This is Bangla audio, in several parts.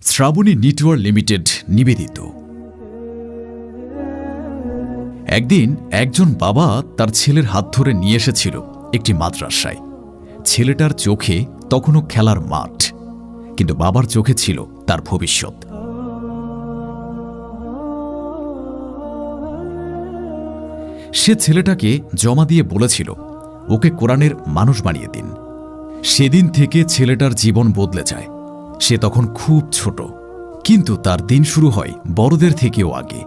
শ্রাবণী নেটওয়ার্ক লিমিটেড নিবেদিত। একদিন একজন বাবা তার ছেলের হাত ধরে নিয়ে এসেছিল একটি মাদ্রাসায়। ছেলেটার চোখে তখনও খেলার মাঠ, কিন্তু বাবার চোখে ছিল তার ভবিষ্যৎ। সে ছেলেটাকে জমা দিয়ে বলেছিল, ওকে কোরআনের মানুষ বানিয়ে দিন। সেদিন থেকে ছেলেটার জীবন বদলে যায়। সে তখন খুব ছোট, কিন্তু তার দিন শুরু হয় বড়দের থেকেও আগে।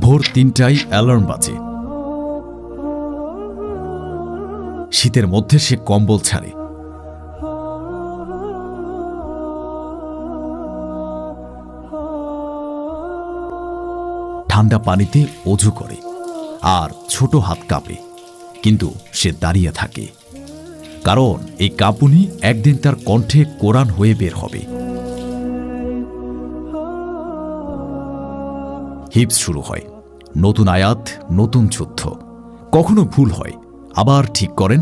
ভোর ৩টায় অ্যালার্ম বাজে। শীতের মধ্যে সে কম্বল ছাড়ে। ঠান্ডা পানিতে অজু করে আর ছোট হাত কাঁপে, কিন্তু সে দাঁড়িয়ে থাকে, কারণ এই কাঁপুনি একদিন তার কণ্ঠে কোরআন হয়ে বের হবে। হিফজ শুরু হয়, নতুন আয়াত, নতুন যুদ্ধ। কখনো ভুল হয়, আবার ঠিক করেন,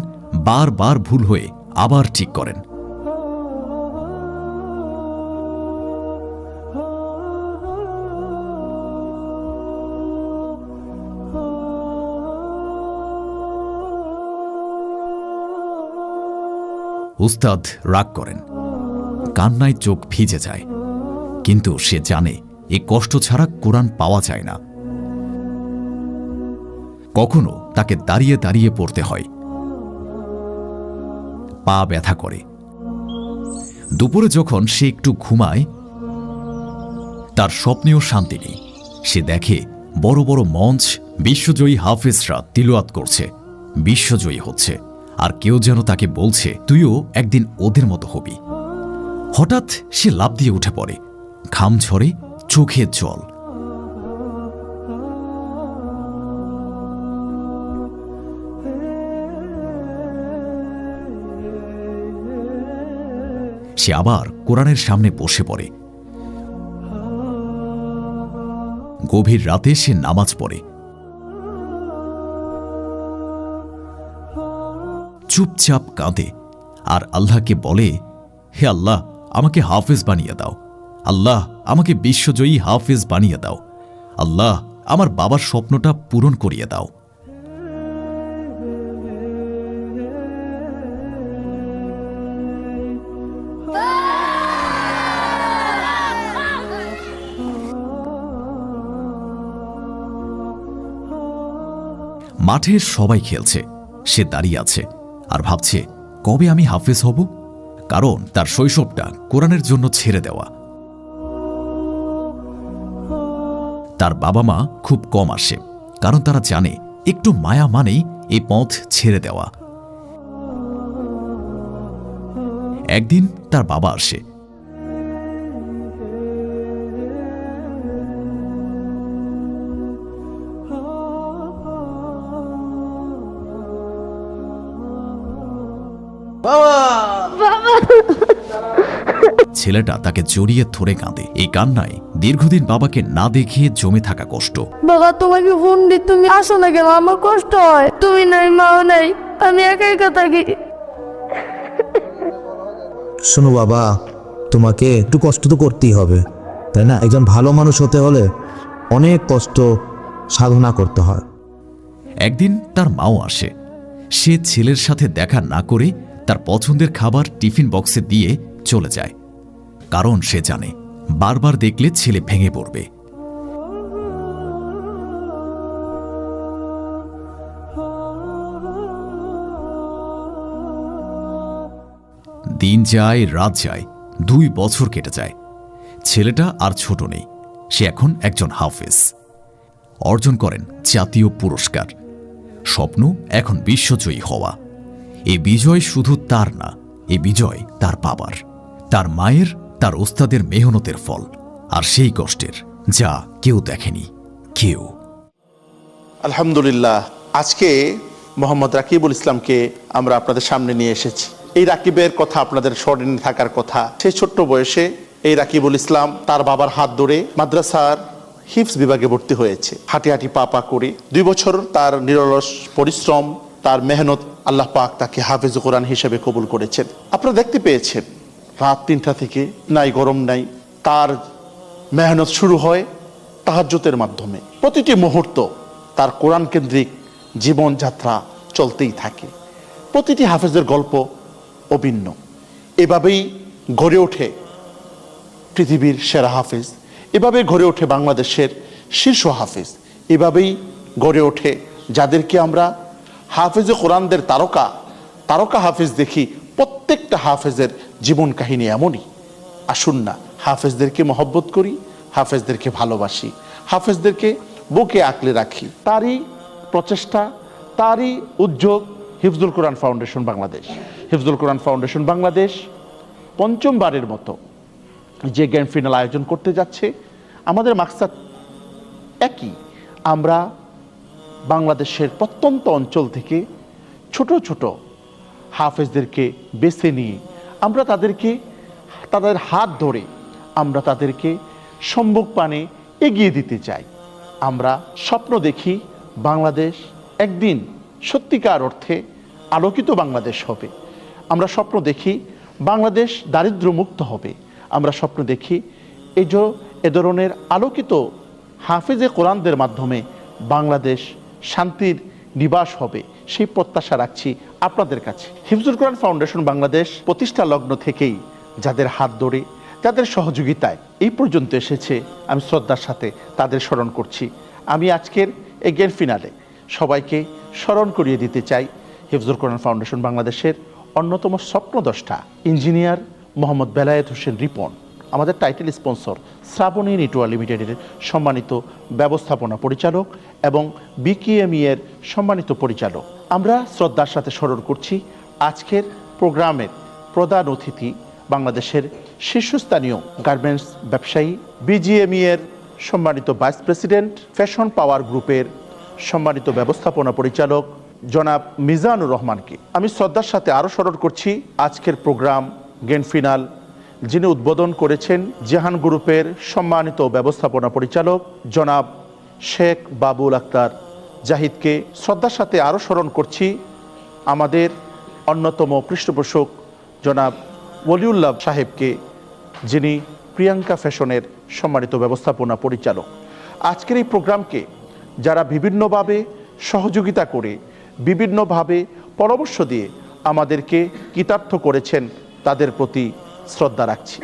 বারবার ভুল হয়ে আবার ঠিক করেন। উস্তাদ রাগ করেন, কান্নায় চোখ ভিজে যায়, কিন্তু সে জানে এই কষ্ট ছাড়া কোরআন পাওয়া যায় না। কখনো তাকে দাঁড়িয়ে দাঁড়িয়ে পড়তে হয়, পা ব্যথা করে। দুপুরে যখন সে একটু ঘুমায়, তার স্বপ্নেও শান্তি নেই। সে দেখে বড় বড় মঞ্চ, বিশ্বজয়ী হাফেজরা তিলাওয়াত করছে, বিশ্বজয়ী হচ্ছে, আর কেউ যেন তাকে বলছে, তুইও একদিন ওদের মতো হবি। হঠাৎ সে লাফ দিয়ে উঠে পড়ে, ঘাম ঝরে, চোখে জল। সে আবার কোরআনের সামনে বসে পড়ে। গভীর রাতে সে নামাজ পড়ে, চুপচাপ কাঁদে আর আল্লাহকে বলে, হে আল্লাহ, আমাকে হাফেজ বানিয়ে দাও। আল্লাহ, আমাকে বিশ্বজয়ী হাফেজ বানিয়ে দাও। আল্লাহ, আমার বাবার স্বপ্নটা পূরণ করিয়ে দাও। মাঠে সবাই খেলছে, সে দাঁড়িয়ে আছে আর ভাবছে, কবে আমি হাফেজ হব? কারণ তার শৈশবটা কোরআনের জন্য ছেড়ে দেওয়া। তার বাবা মা খুব কম আসে, কারণ তারা জানে একটু মায়া মানেই এই পথ ছেড়ে দেওয়া। একদিন তার বাবা আসে। ছেলেটা তাকে জড়িয়ে ধরে কাঁদে। এই কান্নায় দীর্ঘদিন বাবাকে না দেখিয়ে জমে থাকা কষ্ট। বাবা, তোমাকে ফোন দি, তুমি আসো না কেন? আমার কষ্ট হয়, তুমি নাই, মাও নাই, আমি একা একা থাকি। শোনো বাবা, তোমাকে একটু কষ্ট তো করতেই হবে, তাই না? একজন ভালো মানুষ হতে হলে অনেক কষ্ট সাধনা করতে হয়। একদিন তার মাও আসে। সে ছেলের সাথে দেখা না করে তার পছন্দের খাবার টিফিন বক্সে দিয়ে চলে যায়, কারণ সে জানে বারবার দেখলে ছেলে ভেঙে পড়বে। দিন যায়, রাত যায়, 2 বছর কেটে যায়। ছেলেটা আর ছোট নেই, সে এখন একজন হাফেজ। অর্জন করেন জাতীয় পুরস্কার। স্বপ্ন এখন বিশ্বজয়ী হওয়া। এই বিজয় শুধু তার না, এই বিজয় তার বাবার, তার মায়ের, তার ওস্তাদের মেহনতের ফল, আর সেই কষ্টের যা কেউ দেখেনি, কেউ। আলহামদুলিল্লাহ, আজকে মোহাম্মদ রাকিবুল ইসলামকে আমরা আপনাদের সামনে নিয়ে এসেছি। এই রাকিবের কথা আপনাদের স্মরণে থাকার কথা। সে ছোট্ট বয়সে এই রাকিবুল ইসলাম তার বাবার হাত ধরে মাদ্রাসার হিফজ বিভাগে ভর্তি হয়েছে। হাঁটি হাঁটি পা পা করে 2 বছর তার নিরলস পরিশ্রম, তার মেহনত, আল্লাহ পাক তাকে হাফেজ কোরআন হিসেবে কবুল করেছেন। আপনারা দেখতে পেয়েছেন রাত 3টা থেকে, নাই গরম নাই, তার মেহনত শুরু হয় তাহাজ্জুদের মাধ্যমে। প্রতিটি মুহূর্ত তার কোরআন কেন্দ্রিক জীবনযাত্রা চলতেই থাকে। প্রতিটি হাফেজের গল্প অভিন্ন। এভাবেই গড়ে ওঠে পৃথিবীর সেরা হাফেজ, এভাবে গড়ে ওঠে বাংলাদেশের শীর্ষ হাফেজ, এভাবেই গড়ে ওঠে যাদেরকে আমরা হাফেজে কোরআনদের তারকা হাফেজ দেখি। প্রত্যেকটা হাফেজের জীবন কাহিনী এমনই। আসুন না হাফেজদেরকে মহব্বত করি, হাফেজদেরকে ভালোবাসি, হাফেজদেরকে বুকে আঁকলে রাখি। তারই প্রচেষ্টা, তারই উদ্যোগ হিফজুল কোরআন ফাউন্ডেশন বাংলাদেশ। হিফজুল কোরআন ফাউন্ডেশন বাংলাদেশ 5মবারের মতো যে গ্র্যান্ড ফিনাল আয়োজন করতে যাচ্ছে। আমাদের মাকসাদ একই, আমরা বাংলাদেশের প্রত্যন্ত অঞ্চল থেকে ছোট ছোট হাফেজদেরকে বেছে নিয়ে আমরা তাদের হাত ধরে আমরা তাদেরকে সম্মুখ পানে এগিয়ে দিতে চাই। আমরা স্বপ্ন দেখি বাংলাদেশ একদিন সত্যিকার অর্থে আলোকিত বাংলাদেশ হবে। আমরা স্বপ্ন দেখি বাংলাদেশ দারিদ্র্যমুক্ত হবে। আমরা স্বপ্ন দেখি এ ধরনের আলোকিত হাফেজে কোরআনদের মাধ্যমে বাংলাদেশ শান্তির নিবাস হবে। সেই প্রত্যাশা রাখছি আপনাদের কাছে। হিফজুল কোরআন ফাউন্ডেশন বাংলাদেশ প্রতিষ্ঠা লগ্ন থেকেই যাদের হাত ধরে, যাদের সহযোগিতায় এই পর্যন্ত এসেছে, আমি শ্রদ্ধার সাথে তাদের স্মরণ করছি। আমি আজকের এই গ্র্যান্ড ফিনালে সবাইকে স্মরণ করিয়ে দিতে চাই হিফজুল কোরআন ফাউন্ডেশন বাংলাদেশের অন্যতম স্বপ্নদ্রষ্টা ইঞ্জিনিয়ার মোহাম্মদ বেলায়েত হোসেন রিপন, আমাদের টাইটেল স্পন্সর শ্রাবণী নেটওয়ার্ক লিমিটেডের সম্মানিত ব্যবস্থাপনা পরিচালক এবং বিকেএমই এর সম্মানিত পরিচালক। আমরা শ্রদ্ধার সাথে স্মরণ করছি আজকের প্রোগ্রামের প্রধান অতিথি, বাংলাদেশের শীর্ষস্থানীয় গার্মেন্টস ব্যবসায়ী, বিজিএমই এর সম্মানিত ভাইস প্রেসিডেন্ট, ফ্যাশন পাওয়ার গ্রুপের সম্মানিত ব্যবস্থাপনা পরিচালক জনাব মিজানুর রহমানকে। আমি শ্রদ্ধার সাথে আরও স্মরণ করছি আজকের প্রোগ্রাম গ্র্যান্ড ফিনাল যিনি উদ্বোধন করেছেন, জাহান গ্রুপের সম্মানিত ব্যবস্থাপনা পরিচালক জনাব শেখ বাবুল আক্তার জাহিদকে। শ্রদ্ধার সাথে আরও স্মরণ করছি আমাদের অন্যতম পৃষ্ঠপোষক জনাব ওলিউল্লাহ সাহেবকে, যিনি প্রিয়াঙ্কা ফ্যাশনের সম্মানিত ব্যবস্থাপনা পরিচালক। আজকের এই প্রোগ্রামকে যারা বিভিন্নভাবে সহযোগিতা করে, বিভিন্নভাবে পরামর্শ দিয়ে আমাদেরকে কৃতার্থ করেছেন, তাদের প্রতি শ্রদ্ধা রাখছি।